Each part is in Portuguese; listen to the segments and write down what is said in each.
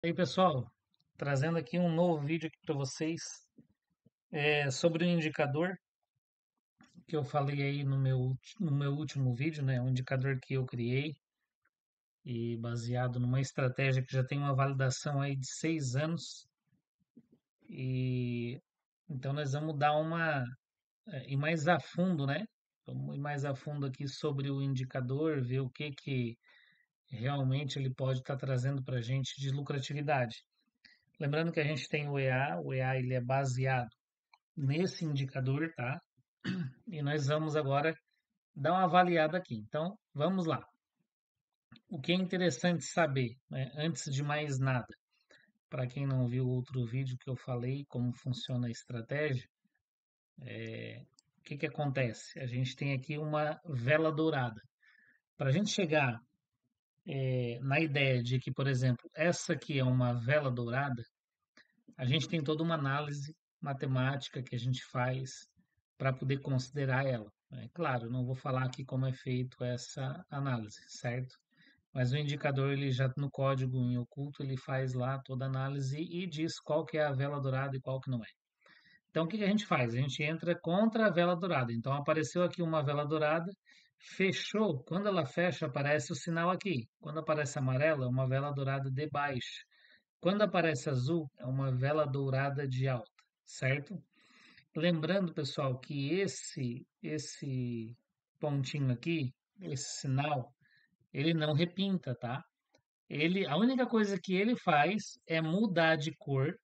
E aí, pessoal, trazendo aqui um novo vídeo aqui para vocês, sobre o indicador que eu falei aí no meu último vídeo, né? Um indicador que eu criei e baseado numa estratégia que já tem uma validação aí de 6 anos. E então nós vamos dar ir mais a fundo, né? Vamos ir mais a fundo aqui sobre o indicador, ver o que que realmente ele pode estar trazendo para a gente de lucratividade. Lembrando que a gente tem o EA ele é baseado nesse indicador, tá? E nós vamos agora dar uma avaliada aqui. Então, vamos lá. O que é interessante saber, né, antes de mais nada, para quem não viu o outro vídeo que eu falei, como funciona a estratégia, o que que acontece? A gente tem aqui uma vela dourada. Para a gente chegar na ideia de que, por exemplo, essa aqui é uma vela dourada, a gente tem toda uma análise matemática que a gente faz para poder considerar ela, né? Claro, não vou falar aqui como é feito essa análise, certo? Mas o indicador, ele já no código em oculto, ele faz lá toda a análise e diz qual que é a vela dourada e qual que não é. Então, o que que a gente faz? A gente entra contra a vela dourada. Então, apareceu aqui uma vela dourada, fechou. Quando ela fecha, aparece o sinal aqui. Quando aparece amarela, é uma vela dourada de baixo. Quando aparece azul, é uma vela dourada de alta, certo? Lembrando, pessoal, que esse pontinho aqui, esse sinal, ele não repinta, tá? A única coisa que ele faz é mudar de cor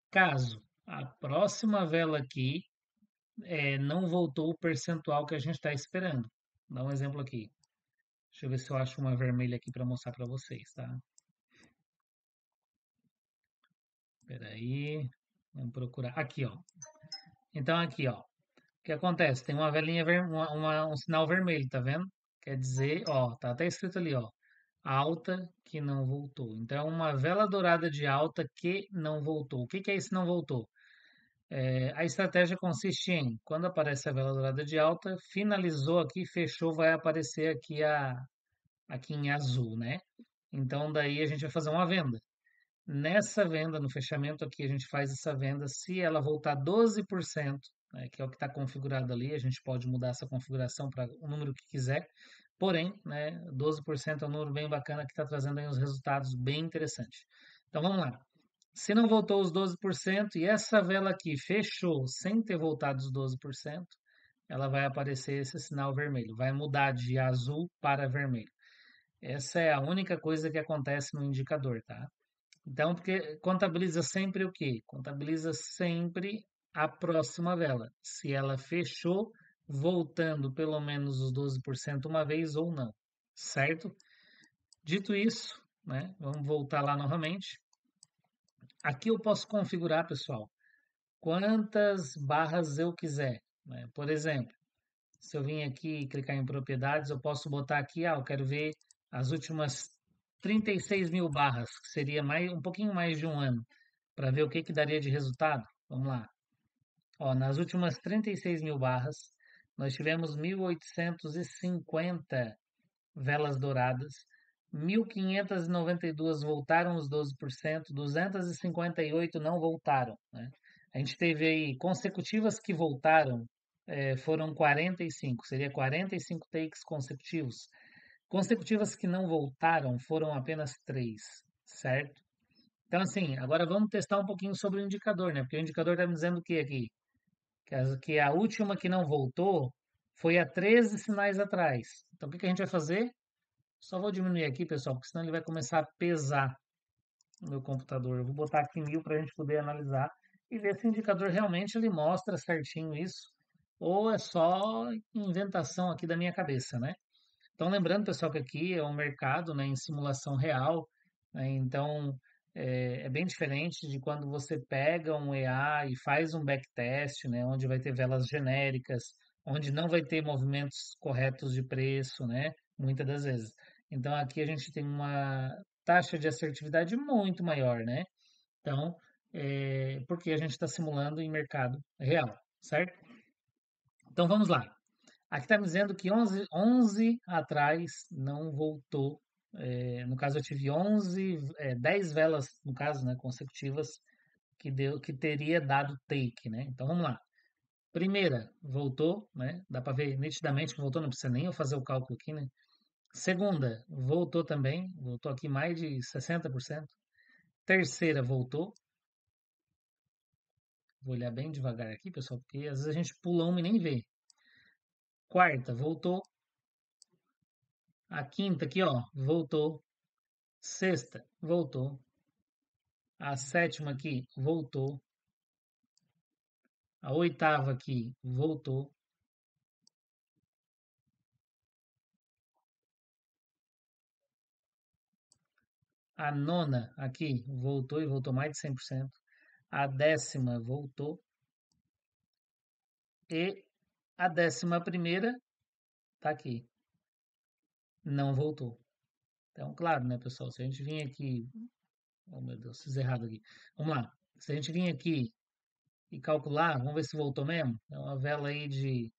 caso a próxima vela aqui não voltou o percentual que a gente está esperando. Vou dar um exemplo aqui. Deixa eu ver se eu acho uma vermelha aqui para mostrar para vocês, tá? Espera aí, vamos procurar. Aqui, ó. Então, aqui, ó. O que acontece? Tem uma velinha, um sinal vermelho, tá vendo? Quer dizer, ó, tá até escrito ali, ó. Alta que não voltou. Então, é uma vela dourada de alta que não voltou. O que que é isso não voltou? A estratégia consiste em, quando aparece a vela dourada de alta, finalizou aqui, fechou, vai aparecer aqui em azul, né? Então, daí a gente vai fazer uma venda. Nessa venda, no fechamento aqui, a gente faz essa venda. Se ela voltar 12%, né, que é o que está configurado ali, a gente pode mudar essa configuração para o número que quiser. Porém, né, 12% é um número bem bacana que está trazendo aí uns resultados bem interessantes. Então vamos lá. Se não voltou os 12% e essa vela aqui fechou sem ter voltado os 12%, ela vai aparecer esse sinal vermelho, vai mudar de azul para vermelho. Essa é a única coisa que acontece no indicador, tá? Então, porque contabiliza sempre o quê? Contabiliza sempre a próxima vela. Se ela fechou, voltando pelo menos os 12% uma vez ou não, certo? Dito isso, né, vamos voltar lá novamente. Aqui eu posso configurar, pessoal, quantas barras eu quiser, né? Por exemplo, se eu vim aqui e clicar em propriedades, eu posso botar aqui, eu quero ver as últimas 36 mil barras, que seria um pouquinho mais de um ano, para ver o que que daria de resultado. Vamos lá. Ó, nas últimas 36 mil barras, nós tivemos 1.850 velas douradas, 1.592 voltaram os 12%, 258 não voltaram, né? A gente teve aí consecutivas que voltaram, foram 45, seria 45 takes consecutivos. Consecutivas que não voltaram foram apenas 3, certo? Então, assim, agora vamos testar um pouquinho sobre o indicador, né? Porque o indicador está me dizendo o que aqui? Que a última que não voltou foi há 13 sinais atrás. Então, o que que a gente vai fazer? Só vou diminuir aqui, pessoal, porque senão ele vai começar a pesar no meu computador. Eu vou botar aqui 1.000 para a gente poder analisar e ver se o indicador realmente ele mostra certinho isso ou é só inventação aqui da minha cabeça, né? Então, lembrando, pessoal, que aqui é um mercado, né, em simulação real, né? Então, é bem diferente de quando você pega um EA e faz um backtest, né, onde vai ter velas genéricas, onde não vai ter movimentos corretos de preço, né, muitas das vezes. Então, aqui a gente tem uma taxa de assertividade muito maior, né? Então, porque a gente está simulando em mercado real, certo? Então, vamos lá. Aqui está me dizendo que 11 atrás não voltou No caso, eu tive 10 velas, no caso, né, consecutivas, que teria dado take, né? Então vamos lá. Primeira, voltou, né? Dá para ver nitidamente que voltou, não precisa nem eu fazer o cálculo aqui, né? Segunda, voltou também, voltou aqui mais de 60%. Terceira, voltou. Vou olhar bem devagar aqui, pessoal, porque às vezes a gente pula uma e nem vê. Quarta, voltou. A quinta aqui, ó, voltou. Sexta, voltou. A sétima aqui, voltou. A oitava aqui, voltou. A nona aqui, voltou e voltou mais de 100%. A décima, voltou. E a 11ª tá aqui, não voltou. Então, claro, né, pessoal, se a gente vir aqui, oh meu Deus, fiz errado aqui. Vamos lá. Se a gente vir aqui e calcular, vamos ver se voltou mesmo. É uma vela aí de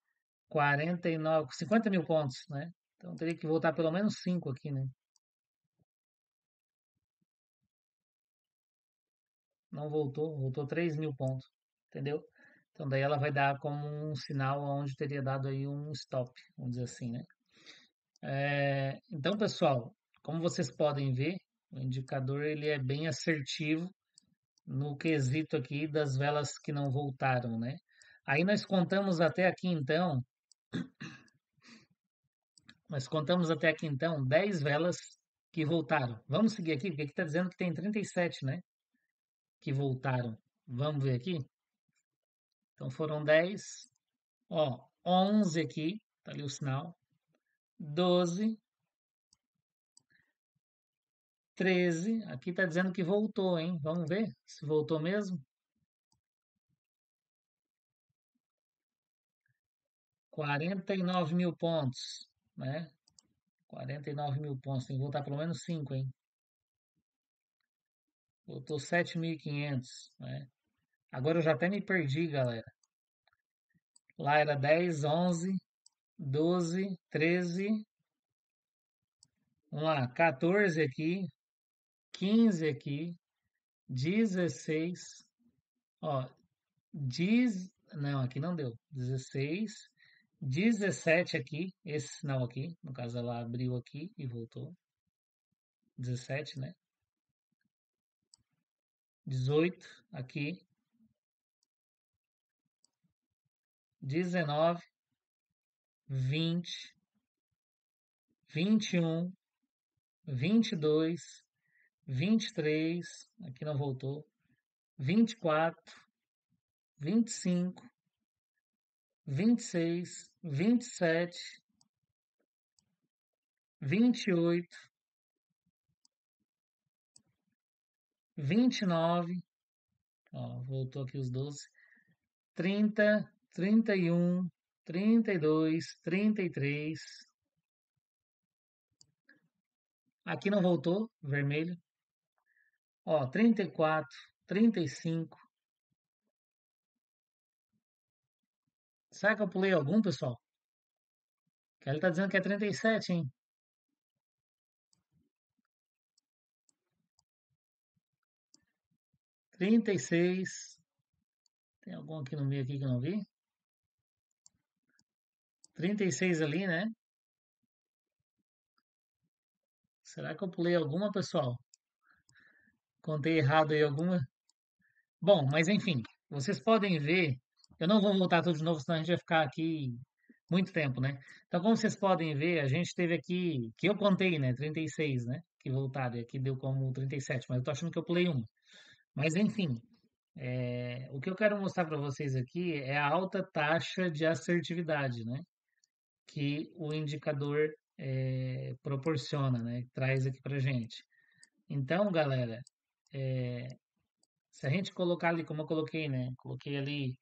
49, 50 mil pontos, né? Então teria que voltar pelo menos 5 aqui, né? Não voltou, voltou 3 mil pontos, entendeu? Então daí ela vai dar como um sinal onde teria dado aí um stop, vamos dizer assim, né? Então, pessoal, como vocês podem ver, o indicador ele é bem assertivo no quesito aqui das velas que não voltaram, né? Aí nós contamos até aqui então 10 velas que voltaram. Vamos seguir aqui, porque aqui está dizendo que tem 37, né? Que voltaram. Vamos ver aqui? Então foram 10, ó, 11 aqui, tá ali o sinal, 12, 13, aqui tá dizendo que voltou, hein? Vamos ver se voltou mesmo. 49 mil pontos, né? 49 mil pontos, tem que voltar pelo menos 5, hein? Voltou 7.500, né? Agora eu já até me perdi, galera. Lá era 10, 11, 12, 13, vamos lá, 14 aqui, 15 aqui, 16, ó, não, aqui não deu, 16, 17 aqui, esse sinal aqui, no caso ela abriu aqui e voltou, 17, né? 18 aqui, 19, 20, 21, 22, 23, aqui não voltou, 24, 25, 26, 27, 28, 29, ó, voltou aqui os 12, 30, 31, 32, 33. Aqui não voltou, vermelho. Ó, 34, 35. Será que eu pulei algum, pessoal? Que ele tá dizendo que é 37, hein? 36. Tem algum aqui no meio aqui que eu não vi? 36 ali, né? Será que eu pulei alguma, pessoal? Contei errado aí alguma? Bom, mas enfim, vocês podem ver. Eu não vou voltar tudo de novo, senão a gente vai ficar aqui muito tempo, né? Então, como vocês podem ver, a gente teve aqui, que eu contei, né? 36, né? Que voltaram, e aqui deu como 37, mas eu tô achando que eu pulei uma. Mas enfim, o que eu quero mostrar para vocês aqui é a alta taxa de assertividade, né? Que o indicador proporciona, né? Traz aqui pra gente. Então, galera, se a gente colocar ali, como eu coloquei, né? Coloquei ali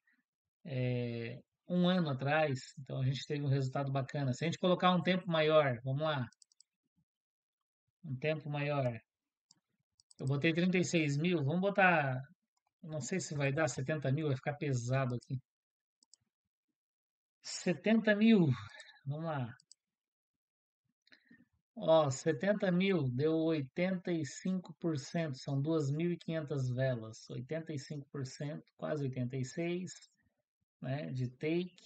um ano atrás, então a gente teve um resultado bacana. Se a gente colocar um tempo maior, vamos lá, um tempo maior. Eu botei 36 mil, vamos botar, não sei se vai dar 70 mil, vai ficar pesado aqui. 70 mil, vamos lá. Ó, 70 mil deu 85%, são 2.500 velas, 85%, quase 86%, né, de take.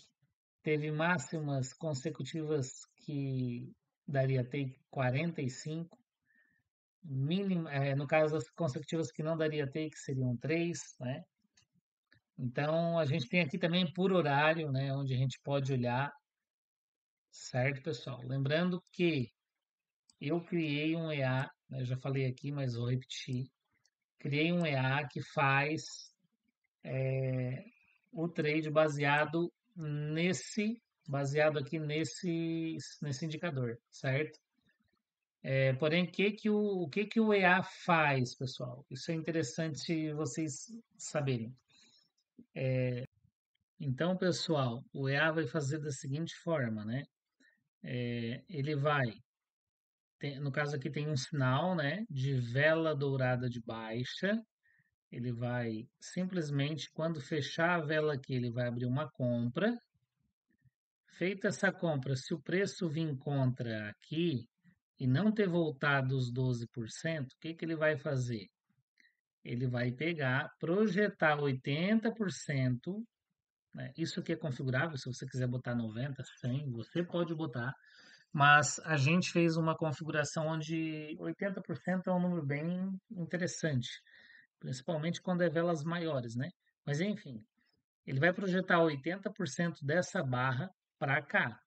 Teve máximas consecutivas que daria take 45, mínimo, no caso das consecutivas que não daria take seriam 3, né? Então a gente tem aqui também por horário, né, onde a gente pode olhar, certo, pessoal? Lembrando que eu criei um EA, né, eu já falei aqui, mas vou repetir. Criei um EA que faz o trade baseado aqui nesse indicador, certo? Porém, o que que o EA faz, pessoal? Isso é interessante vocês saberem. Então, pessoal, o EA vai fazer da seguinte forma, né? Ele vai, no caso aqui tem um sinal, né, de vela dourada de baixa. Ele vai simplesmente, quando fechar a vela aqui, ele vai abrir uma compra. Feita essa compra, se o preço vir contra aqui e não ter voltado os 12%, o que que ele vai fazer? Ele vai pegar, projetar 80%, né? Isso aqui é configurável, se você quiser botar 90, 100, você pode botar, mas a gente fez uma configuração onde 80% é um número bem interessante, principalmente quando é velas maiores, né? Mas enfim, ele vai projetar 80% dessa barra para cá,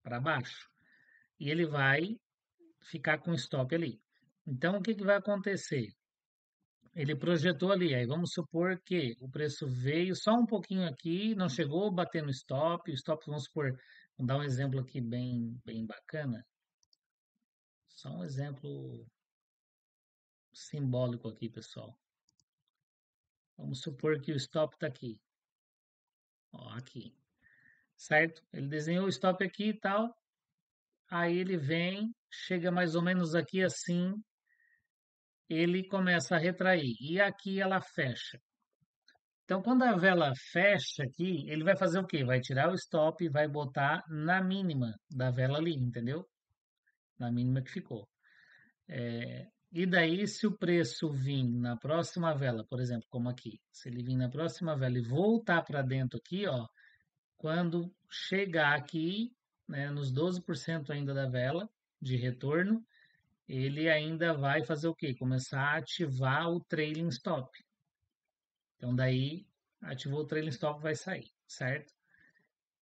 para baixo, e ele vai ficar com stop ali. Então, o que que vai acontecer? Ele projetou ali, aí vamos supor que o preço veio só um pouquinho aqui, não chegou a bater no stop, o stop, vamos supor, vamos dar um exemplo aqui bem bacana, só um exemplo simbólico aqui, pessoal. Vamos supor que o stop está aqui, ó, aqui, certo? Ele desenhou o stop aqui e tal, aí ele vem, chega mais ou menos aqui assim, ele começa a retrair, e aqui ela fecha. Então, quando a vela fecha aqui, ele vai fazer o quê? Vai tirar o stop e vai botar na mínima da vela ali, entendeu? Na mínima que ficou. E daí, se o preço vir na próxima vela, por exemplo, como aqui, se ele vir na próxima vela e voltar para dentro aqui, ó, quando chegar aqui, né, nos 12% ainda da vela de retorno, ele ainda vai fazer o quê? Começar a ativar o trailing stop. Então, daí, ativou o trailing stop, vai sair, certo?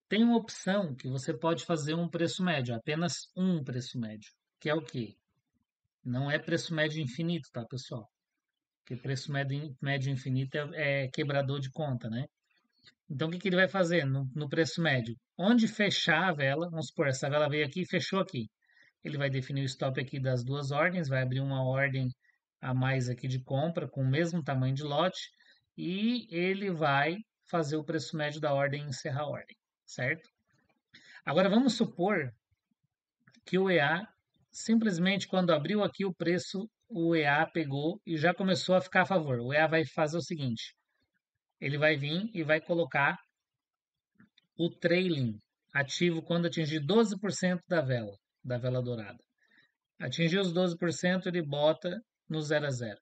Tem uma opção que você pode fazer um preço médio, apenas um preço médio, que é o quê? Não é preço médio infinito, tá, pessoal? Porque preço médio infinito é quebrador de conta, né? Então, o que que ele vai fazer no preço médio? Onde fechar a vela, vamos supor, essa vela veio aqui e fechou aqui. Ele vai definir o stop aqui das duas ordens, vai abrir uma ordem a mais aqui de compra com o mesmo tamanho de lote e ele vai fazer o preço médio da ordem e encerrar a ordem, certo? Agora vamos supor que o EA simplesmente quando abriu aqui o preço, o EA pegou e já começou a ficar a favor. O EA vai fazer o seguinte: ele vai vir e vai colocar o trailing ativo quando atingir 12% da vela dourada. Atingir os 12%, ele bota no 0 a 0.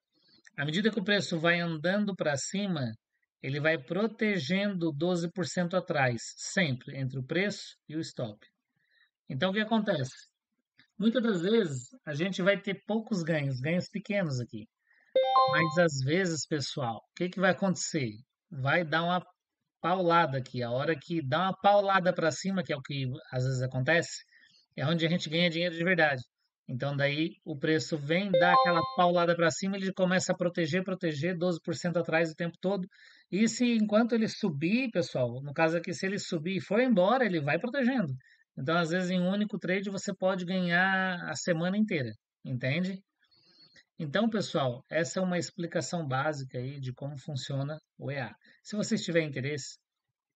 À medida que o preço vai andando para cima, ele vai protegendo 12% atrás, sempre entre o preço e o stop. Então, o que acontece? Muitas das vezes a gente vai ter poucos ganhos, ganhos pequenos aqui. Mas às vezes, pessoal, o que que vai acontecer? Vai dar uma paulada aqui. A hora que dá uma paulada para cima, que é o que às vezes acontece, é onde a gente ganha dinheiro de verdade. Então daí o preço vem, dá aquela paulada para cima, ele começa a proteger 12% atrás o tempo todo. E se enquanto ele subir, pessoal, no caso aqui, se ele subir e for embora, ele vai protegendo. Então, às vezes, em um único trade você pode ganhar a semana inteira, entende? Então, pessoal, essa é uma explicação básica aí de como funciona o EA. Se vocês tiverem interesse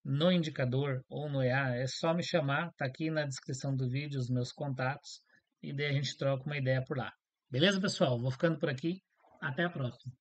no indicador ou no EA, é só me chamar, tá aqui na descrição do vídeo os meus contatos e daí a gente troca uma ideia por lá. Beleza, pessoal? Vou ficando por aqui. Até a próxima.